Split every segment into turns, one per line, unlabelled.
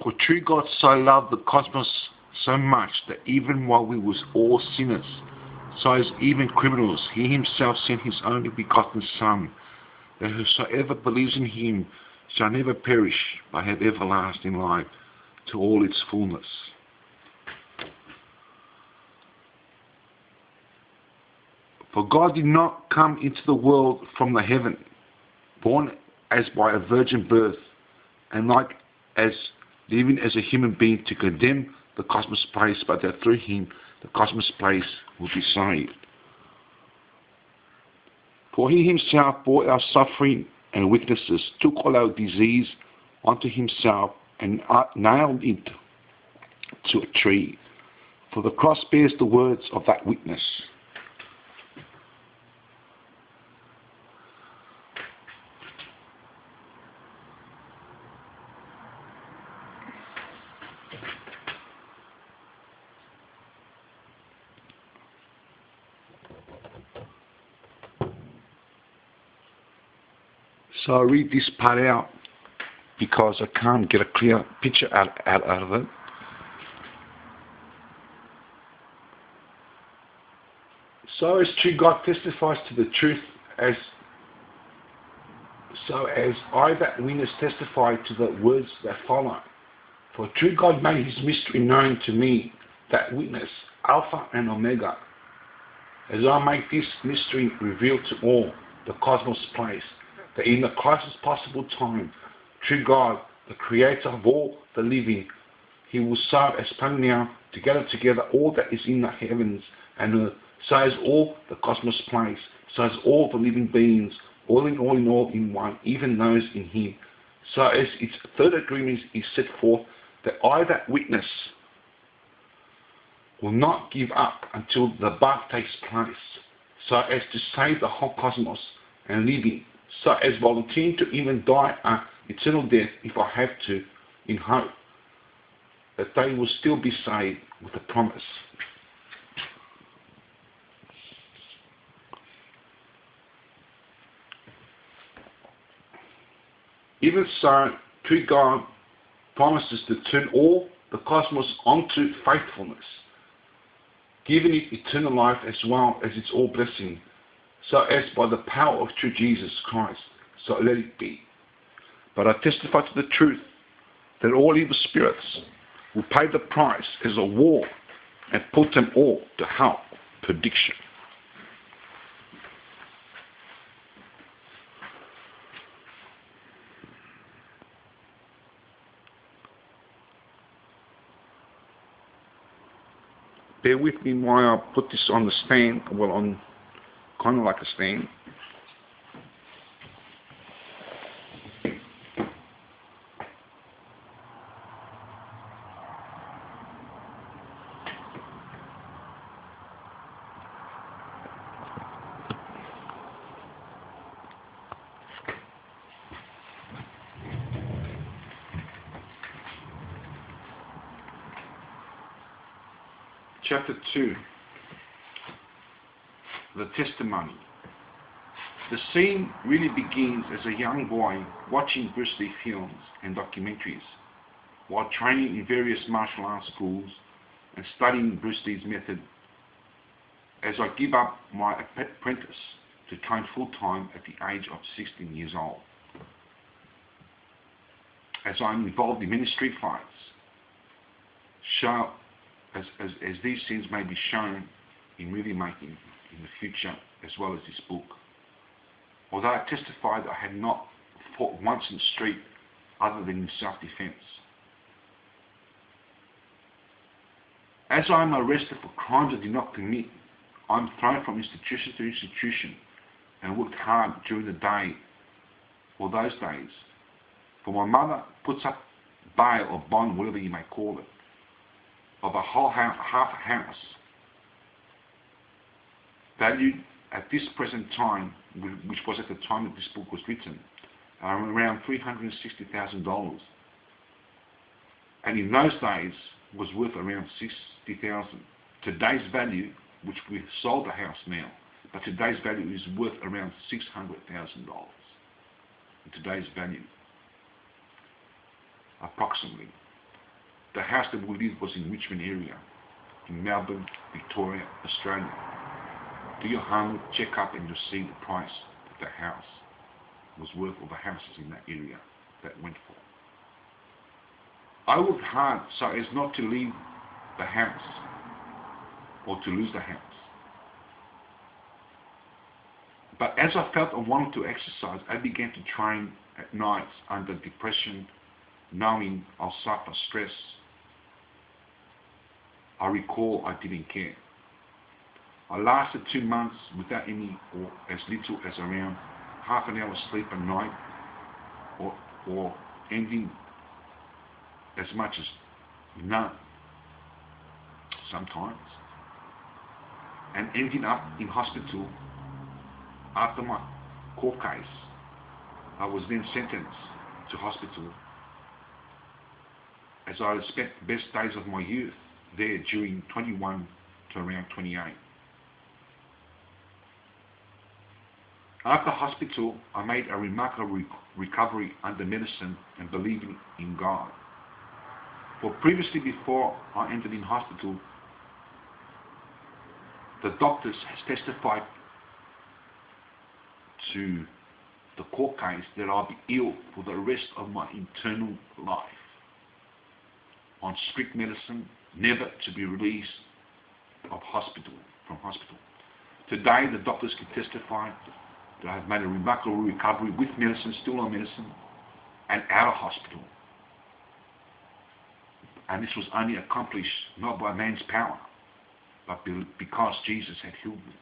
For true God so loved the cosmos so much that even while we was all sinners, so as even criminals, he himself sent his only begotten Son, that whosoever believes in him shall never perish, but have everlasting life to all its fullness. For God did not come into the world from the heaven, born as by a virgin birth, and like as living as a human being to condemn the cosmos place, but that through him the cosmos place will be saved. For he himself bore our suffering and weaknesses, took all our disease onto himself, and nailed it to a tree. For the cross bears the words of that witness. So I read this part out because I can't get a clear picture out of it. So as true God testifies to the truth, so as I that witness testify to the words that follow. For true God made his mystery known to me, that witness, Alpha and Omega. As I make this mystery revealed to all, the cosmos place, that in the closest possible time, true God, the creator of all the living, he will so as plan now to gather together all that is in the heavens and earth, so as all the cosmos place, so as all the living beings, all in one, even those in him, so as its third agreement is set forth, that I that witness will not give up until the above takes place, so as to save the whole cosmos and living, so as volunteering to even die an eternal death if I have to, in hope that they will still be saved with a promise. Even so, true God promises to turn all the cosmos onto faithfulness, giving it eternal life as well as its all blessing, so as by the power of true Jesus Christ, so let it be. But I testify to the truth that all evil spirits will pay the price as a war and put them all to hell, perdition. Bear with me while I put this on the stand, well, on kind of like a stand. Chapter 2, the testimony. The scene really begins as a young boy watching Bruce Lee films and documentaries while training in various martial arts schools and studying Bruce Lee's method, as I give up my apprentice to train full-time at the age of 16 years old. As I'm involved in many street fights, as these scenes may be shown in movie making in the future, as well as this book. Although I testify that I had not fought once in the street other than in self-defense. As I am arrested for crimes I did not commit, I am thrown from institution to institution and worked hard during the day, or those days. For my mother puts up bail or bond, whatever you may call it, of a whole half a house, valued at this present time, which was at the time that this book was written, around $360,000. And in those days was worth around 60,000. Today's value, which we sold the house now, but today's value is worth around $600,000. In today's value, approximately. The house that we lived was in Richmond area, in Melbourne, Victoria, Australia. Do your homework, check up, and you'll see the price that the house was worth, or the houses in that area that went for. I worked hard so as not to leave the house or to lose the house. But as I felt I wanted to exercise, I began to train at nights under depression, knowing I'll suffer stress. I recall I didn't care. I lasted 2 months without any or as little as around half an hour sleep a night, or ending as much as none sometimes, and ending up in hospital after my court case. I was then sentenced to hospital, as I had spent the best days of my youth there during 21 to around 28. After hospital, I made a remarkable recovery under medicine and believing in God. For previously, before I entered in hospital, the doctors has testified to the court case that I'll be ill for the rest of my eternal life, on strict medicine, never to be released from hospital. Today, the doctors can testify that I have made a remarkable recovery with medicine, still on medicine, and out of hospital. And this was only accomplished not by man's power, but because Jesus had healed me.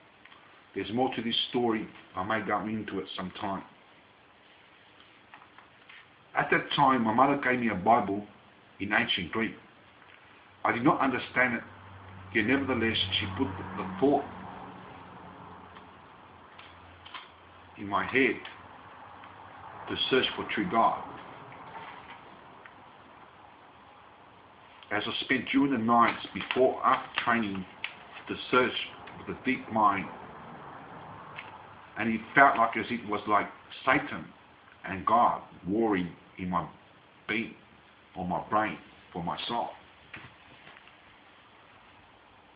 There's more to this story. I may go into it sometime. At that time, my mother gave me a Bible in ancient Greek. I did not understand it, yet nevertheless she put the thought in my head to search for true God. As I spent during the nights before, after training, to search with a deep mind, and it felt like as it was like Satan and God warring in my being, or my brain, for my soul.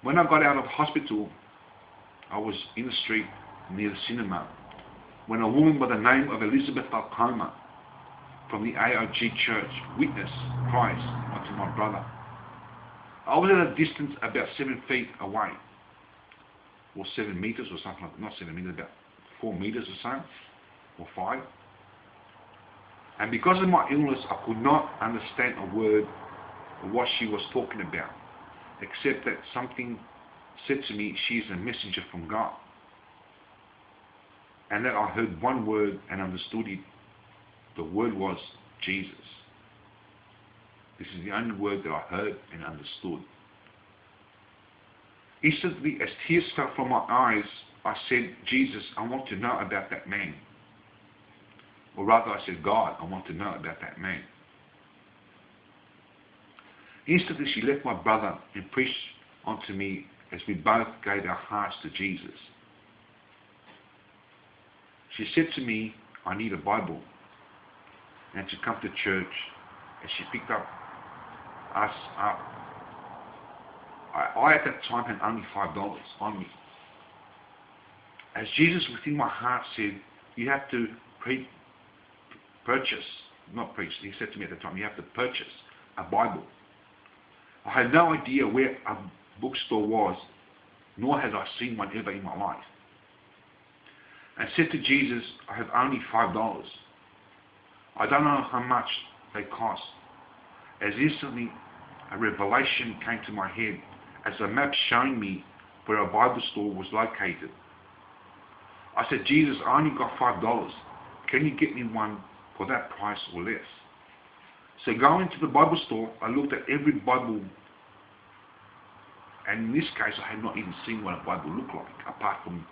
When I got out of hospital, I was in the street near the cinema when a woman by the name of Elizabeth Alcoma from the AOG church witnessed Christ unto my brother. I was at a distance about 7 feet away, or 7 meters or something like that, not 7 meters, about 4 meters or so, or 5. And because of my illness, I could not understand a word of what she was talking about, except that something said to me, she is a messenger from God. And that I heard one word and understood it. The word was Jesus. This is the only word that I heard and understood. Instantly, as tears fell from my eyes, I said, Jesus, I want to know about that man. Or rather, I said, God, I want to know about that man. Instantly, she left my brother and preached onto me as we both gave our hearts to Jesus. She said to me, I need a Bible, and to come to church, and she picked us up. I at that time had only $5 on me. As Jesus within my heart said, you have to purchase, not preach, he said to me at the time, you have to purchase a Bible. I had no idea where a bookstore was, nor had I seen one ever in my life. And said to Jesus, I have only $5. I don't know how much they cost. As instantly a revelation came to my head as a map showing me where a Bible store was located. I said, Jesus, I only got $5. Can you get me one for that price or less? So going to the Bible store, I looked at every Bible, and in this case I had not even seen what a Bible looked like, apart from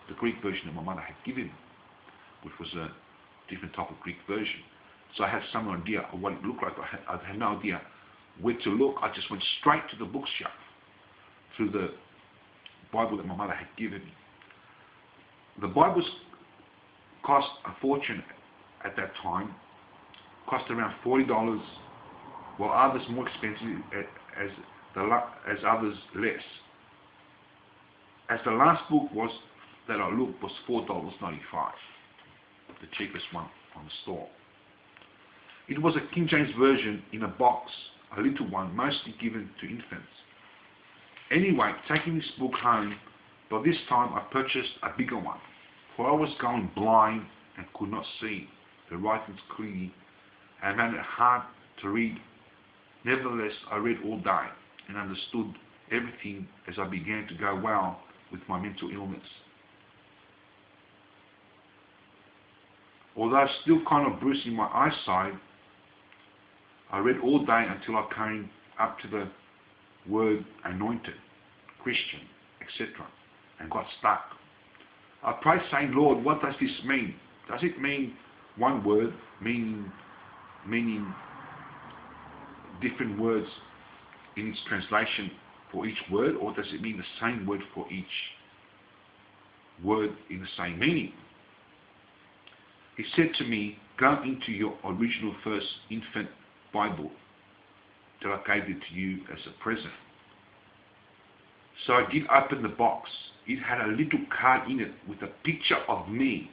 the Greek version that my mother had given me, which was a different type of Greek version. So I had some idea of what it looked like, but I had no idea where to look. I just went straight to the bookshelf through the Bible that my mother had given me. The Bibles cost a fortune at that time, cost around $40, while others more expensive as others less. As the last book was that I looked was $4.95, the cheapest one on the store. It was a King James version in a box, a little one, mostly given to infants. Anyway, taking this book home, by this time I purchased a bigger one, for I was going blind and could not see the writings clearly and found it hard to read. Nevertheless, I read all day and understood everything as I began to go well with my mental illness. Although still kind of bruising my eyesight, I read all day until I came up to the word anointed, Christian, etc., and got stuck. I prayed saying, Lord, what does this mean? Does it mean one word, meaning different words in its translation for each word, or does it mean the same word for each word in the same meaning? He said to me, go into your original first infant Bible that I gave it to you as a present. So I did open the box. It had a little card in it with a picture of me.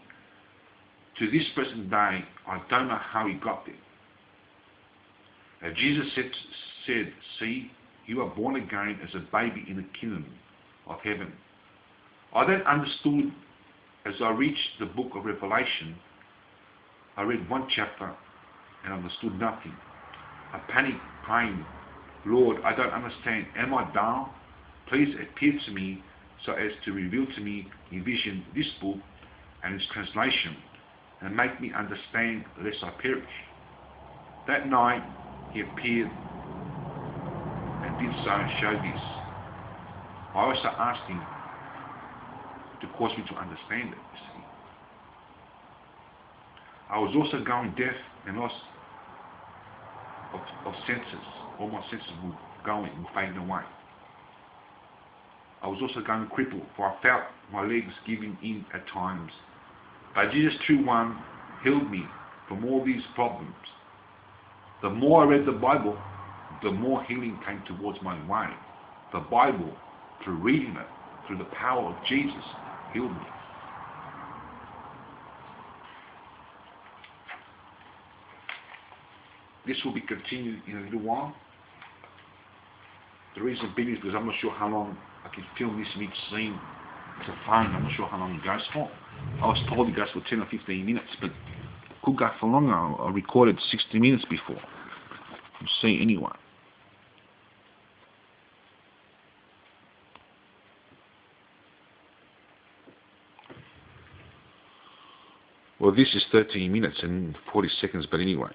To this present day, I don't know how he got there. Jesus said, see, you are born again as a baby in the kingdom of heaven. I then understood as I reached the book of Revelation. I read one chapter and understood nothing. I panicked, praying, Lord, I don't understand. Am I down? Please appear to me so as to reveal to me in vision this book and its translation, and make me understand lest I perish. That night he appeared and did so and showed this. I also asked him to cause me to understand it, you see. I was also going deaf and lost of senses. All my senses were going and fading away. I was also going crippled, for I felt my legs giving in at times. But Jesus' true one healed me from all these problems. The more I read the Bible, the more healing came towards my way. The Bible, through reading it, through the power of Jesus, healed me. This will be continued in a little while. The reason being is because I'm not sure how long I can film this in each scene. It's a phone, I'm not sure how long it goes for. I was told it goes for 10 or 15 minutes, but it could go for longer. I recorded 60 minutes before. We'll see anyway. Well, this is 13 minutes and 40 seconds, but anyway.